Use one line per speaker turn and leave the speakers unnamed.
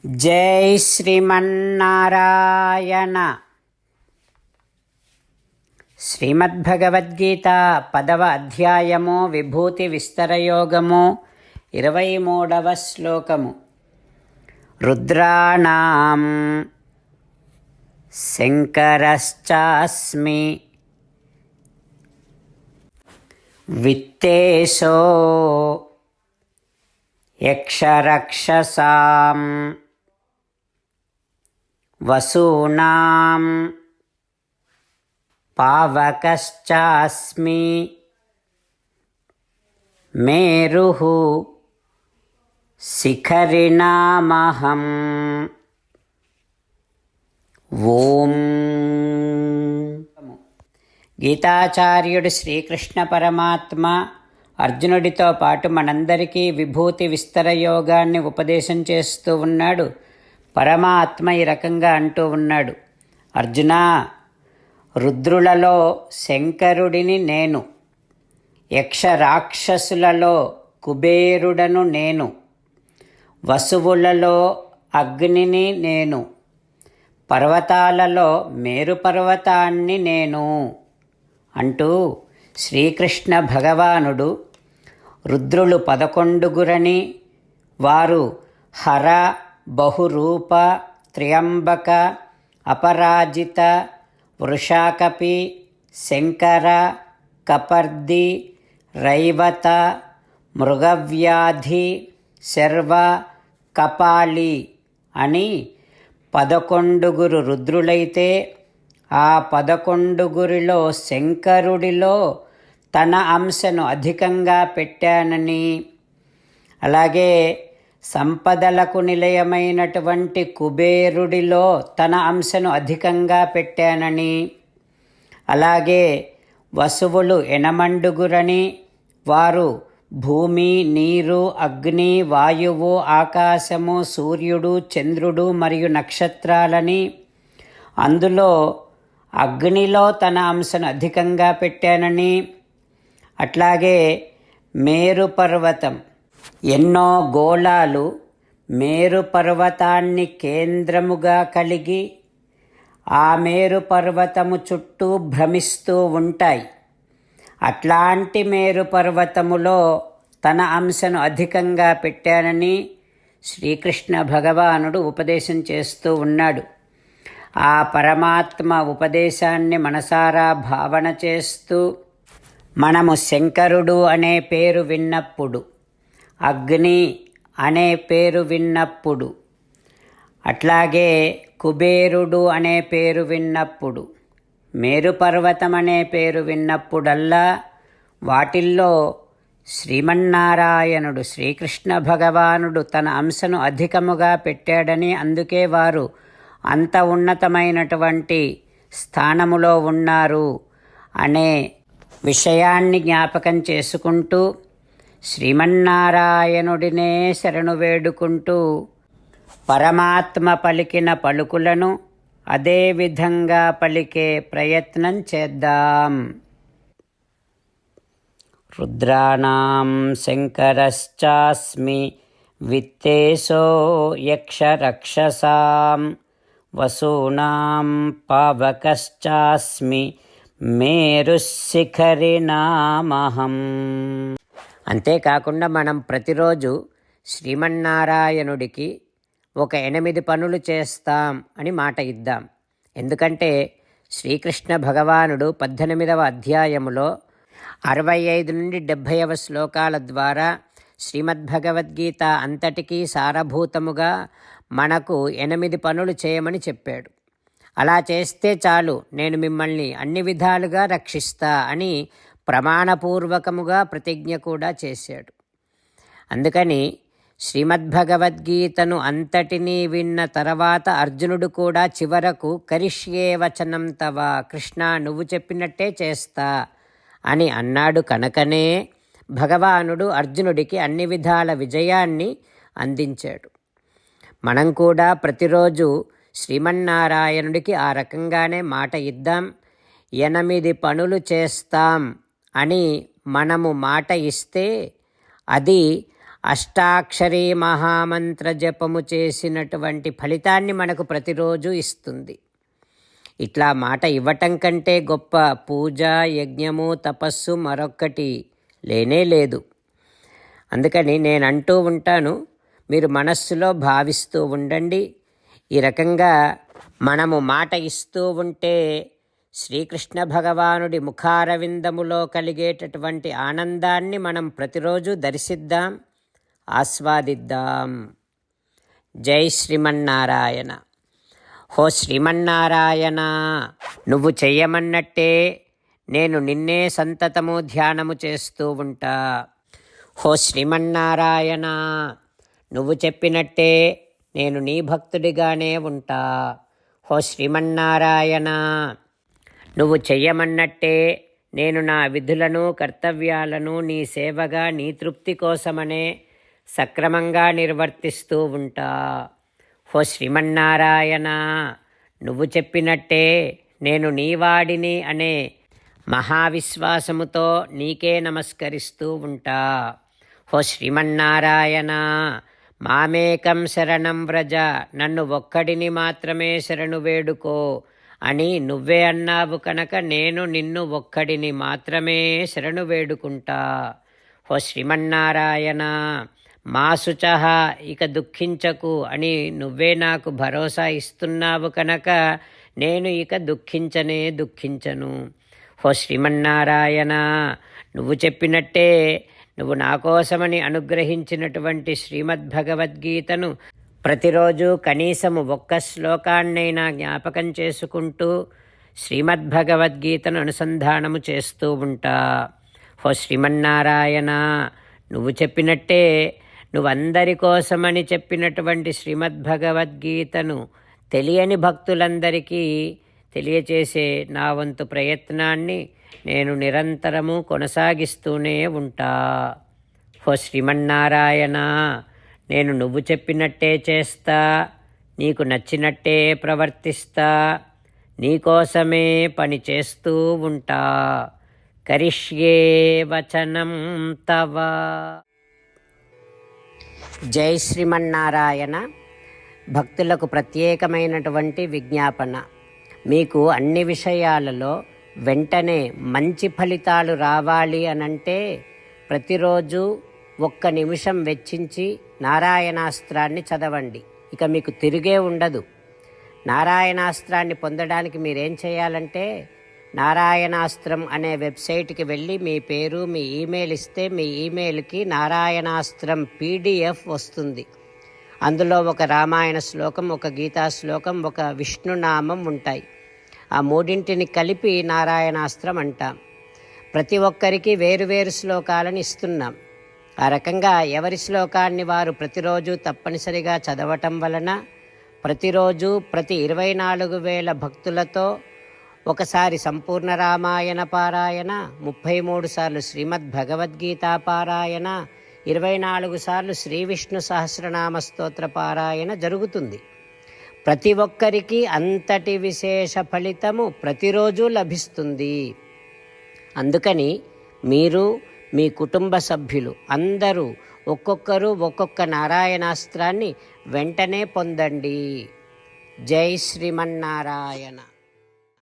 జై శ్రీమన్నారాయణ. శ్రీమద్భగవద్గీత 10వ అధ్యాయము విభూతి విస్తరయోగము 23వ శ్లోకము. రుద్రాణాం శంకరశ్చాస్మి విత్తేశో యక్షరక్షసాం వసూనాం పావకశ్చాస్మి మేరుః శిఖరిణామహం. ఓం. గీతాచార్యుడు శ్రీకృష్ణ పరమాత్మ అర్జునుడితో పాటు మనందరికీ విభూతి విస్తర యోగాన్ని ఉపదేశం చేస్తూ ఉన్నాడు. పరమాత్మ ఈ రకంగా అంటూ ఉన్నాడు, అర్జునా, రుద్రులలో శంకరుడిని నేను, యక్ష రాక్షసులలో కుబేరుడను నేను, వసువులలో అగ్నిని నేను, పర్వతాలలో మేరు పర్వతాన్ని నేను అంటూ శ్రీకృష్ణ భగవానుడు రుద్రులు 11 వారు హర, బహురూప, త్ర్యంబక, అపరాజిత, వృషాకపి, శంకర, కపర్ది, రైవత, మృగవ్యాధి, శర్వ, కపాలి అని 11 రుద్రులైతే ఆ 11 శంకరుడిలో తన అంశను అధికంగా పెట్టానని, అలాగే సంపదలకు నిలయమైనటువంటి కుబేరుడిలో తన అంశను అధికంగా పెట్టానని, అలాగే వసువులు 8 వారు భూమి, నీరు, అగ్ని, వాయువు, ఆకాశము, సూర్యుడు, చంద్రుడు మరియు నక్షత్రాలని, అందులో అగ్నిలో తన అంశను అధికంగా పెట్టానని, అట్లాగే మేరు పర్వతం, ఎన్నో గోళాలు మేరు పర్వతాన్ని కేంద్రముగా కలిగి ఆ మేరు పర్వతము చుట్టూ భ్రమిస్తూ ఉంటాయి. అట్లాంటి మేరు పర్వతములో తన అంశను అధికంగా పెట్టానని శ్రీకృష్ణ భగవానుడు ఉపదేశం చేస్తూ ఉన్నాడు. ఆ పరమాత్మ ఉపదేశాన్ని మనసారా భావన చేస్తూ మనము శంకరుడు అనే పేరు విన్నప్పుడు, అగ్ని అనే పేరు విన్నప్పుడు, అట్లాగే కుబేరుడు అనే పేరు విన్నప్పుడు, మేరు పర్వతం అనే పేరు విన్నప్పుడల్లా వాటిల్లో శ్రీమన్నారాయణుడు శ్రీకృష్ణ భగవానుడు తన అంశను అధికముగా పెట్టాడని, అందుకే వారు అంత ఉన్నతమైనటువంటి స్థానములో ఉన్నారు అనే విషయాన్ని జ్ఞాపకం చేసుకుంటూ శ్రీమన్నారాయణుడినే శరణు వేడుకుంటూ పరమాత్మ పలికిన పలుకులను అదే విధంగా పలికే ప్రయత్నం చేద్దాం. రుద్రాణాం శంకరశ్చాస్మి విత్తేశో యక్షరక్షసాం వసూనాం పావకశ్చాస్మి మేరుశిఖరిణామహం. అంతేకాకుండా మనం ప్రతిరోజు శ్రీమన్నారాయణుడికి ఒక 8 పనులు చేస్తాం అని మాట ఇద్దాం. ఎందుకంటే శ్రీకృష్ణ భగవానుడు 18వ అధ్యాయములో 65 నుండి 70వ శ్లోకాల ద్వారా శ్రీమద్భగవద్గీత అంతటికీ సారభూతముగా మనకు 8 పనులు చేయమని చెప్పాడు. అలా చేస్తే చాలు, నేను మిమ్మల్ని అన్ని విధాలుగా రక్షిస్తా అని ప్రమాణపూర్వకముగా ప్రతిజ్ఞ కూడా చేశాడు. అందుకని శ్రీమద్భగవద్గీతను అంతటినీ విన్న తర్వాత అర్జునుడు కూడా చివరకు కరిష్యే వచనం తవ, కృష్ణ నువ్వు చెప్పినట్టే చేస్తా అని అన్నాడు. కనుకనే భగవానుడు అర్జునుడికి అన్ని విధాల విజయాన్ని అందించాడు. మనం కూడా ప్రతిరోజు శ్రీమన్నారాయణుడికి ఆ రకంగానే మాట ఇద్దాం. 8 పనులు చేస్తాం అని మనము మాట ఇస్తే అది అష్టాక్షరీ మహామంత్ర జపము చేసినటువంటి ఫలితాన్ని మనకు ప్రతిరోజు ఇస్తుంది. ఇట్లా మాట ఇవ్వటం కంటే గొప్ప పూజ, యజ్ఞము, తపస్సు మరొక్కటి లేనే లేదు. అందుకని నేను అంటూ ఉంటాను, మీరు మనస్సులో భావిస్తూ ఉండండి. ఈ రకంగా మనము మాట ఇస్తూ ఉంటే శ్రీకృష్ణ భగవానుడి ముఖారవిందములో కలిగేటటువంటి ఆనందాన్ని మనం ప్రతిరోజు దర్శిద్దాం, ఆస్వాదిద్దాం. జై శ్రీమన్నారాయణ. హో శ్రీమన్నారాయణ, నువ్వు చెయ్యమన్నట్టే నేను నిన్నే సంతతము ధ్యానము చేస్తూ ఉంటా. హో శ్రీమన్నారాయణ, నువ్వు చెప్పినట్టే నేను నీ భక్తుడిగానే ఉంటా. హో శ్రీమన్నారాయణ, నువ్వు చెయ్యమన్నట్టే నేను నా విధులను, కర్తవ్యాలను నీ సేవగా, నీ తృప్తి కోసమనే సక్రమంగా నిర్వర్తిస్తూ ఉంటా. హో శ్రీమన్నారాయణ, నువ్వు చెప్పినట్టే నేను నీవాడిని అనే మహావిశ్వాసముతో నీకే నమస్కరిస్తూ ఉంటా. హో శ్రీమన్నారాయణ, మామేకం శరణం వ్రజ, నన్ను ఒక్కడిని మాత్రమే శరణు వేడుకో అని నువ్వే అన్నావు కనుక నేను నిన్ను ఒక్కడిని మాత్రమే శరణు వేడుకుంటా. హో శ్రీమన్నారాయణ, మా శుచః, ఇక దుఃఖించకు అని నువ్వే నాకు భరోసా ఇస్తున్నావు కనుక నేను ఇక దుఃఖించను. హో శ్రీమన్నారాయణ, నువ్వు చెప్పినట్టే నువ్వు నా కోసమని అనుగ్రహించినటువంటి శ్రీమద్భగవద్గీతను ప్రతిరోజు కనీసము ఒక్క శ్లోకాన్నైనా జ్ఞాపకం చేసుకుంటూ శ్రీమద్భగవద్గీతను అనుసంధానము చేస్తూ ఉంటా. హో శ్రీమన్నారాయణ, నువ్వు చెప్పినట్టే నువ్వందరి కోసమని చెప్పినటువంటి శ్రీమద్భగవద్గీతను తెలియని భక్తులందరికీ తెలియచేసే నా వంతు ప్రయత్నాన్ని నేను నిరంతరము కొనసాగిస్తూనే ఉంటా. హో శ్రీమన్నారాయణ, నేను నువ్వు చెప్పినట్టే చేస్తా, నీకు నచ్చినట్టే ప్రవర్తిస్తా, నీకోసమే పని చేస్తూ ఉంటా. కరిష్యే వచనం తవ. జై శ్రీమన్నారాయణ. భక్తులకు ప్రత్యేకమైనటువంటి విజ్ఞాపన. మీకు అన్ని విషయాలలో వెంటనే మంచి ఫలితాలు రావాలి అనంటే ప్రతిరోజు 1 నిమిషం వెచ్చించి నారాయణాస్త్రాన్ని చదవండి. ఇక మీకు తిరిగే ఉండదు. నారాయణాస్త్రాన్ని పొందడానికి మీరేం చేయాలంటే నారాయణాస్త్రం అనే వెబ్సైట్కి వెళ్ళి మీ పేరు, మీ ఈమెయిల్ ఇస్తే మీ ఈమెయిల్కి నారాయణాస్త్రం PDF వస్తుంది. అందులో ఒక రామాయణ శ్లోకం, ఒక గీతా శ్లోకం, ఒక విష్ణునామం ఉంటాయి. ఆ మూడింటిని కలిపి నారాయణాస్త్రం అంటాం. ప్రతి ఒక్కరికి వేరువేరు శ్లోకాలను ఇస్తున్నాం. ఆ రకంగా ఎవరి శ్లోకాన్ని వారు ప్రతిరోజు తప్పనిసరిగా చదవటం వలన ప్రతిరోజు ప్రతి 24,000 భక్తులతో ఒకసారి సంపూర్ణ రామాయణ పారాయణ, 33 సార్లు శ్రీమద్భగవద్గీత పారాయణ, 24 సార్లు శ్రీ విష్ణు సహస్రనామ స్తోత్ర పారాయణ జరుగుతుంది. ప్రతి ఒక్కరికి అంతటి విశేష ఫలితము ప్రతిరోజు లభిస్తుంది. అందుకని మీరు, మీ కుటుంబ సభ్యులు అందరూ ఒక్కొక్కరు ఒక్కొక్క నారాయణాస్త్రాన్ని వెంటనే పొందండి. జై శ్రీమన్నారాయణ.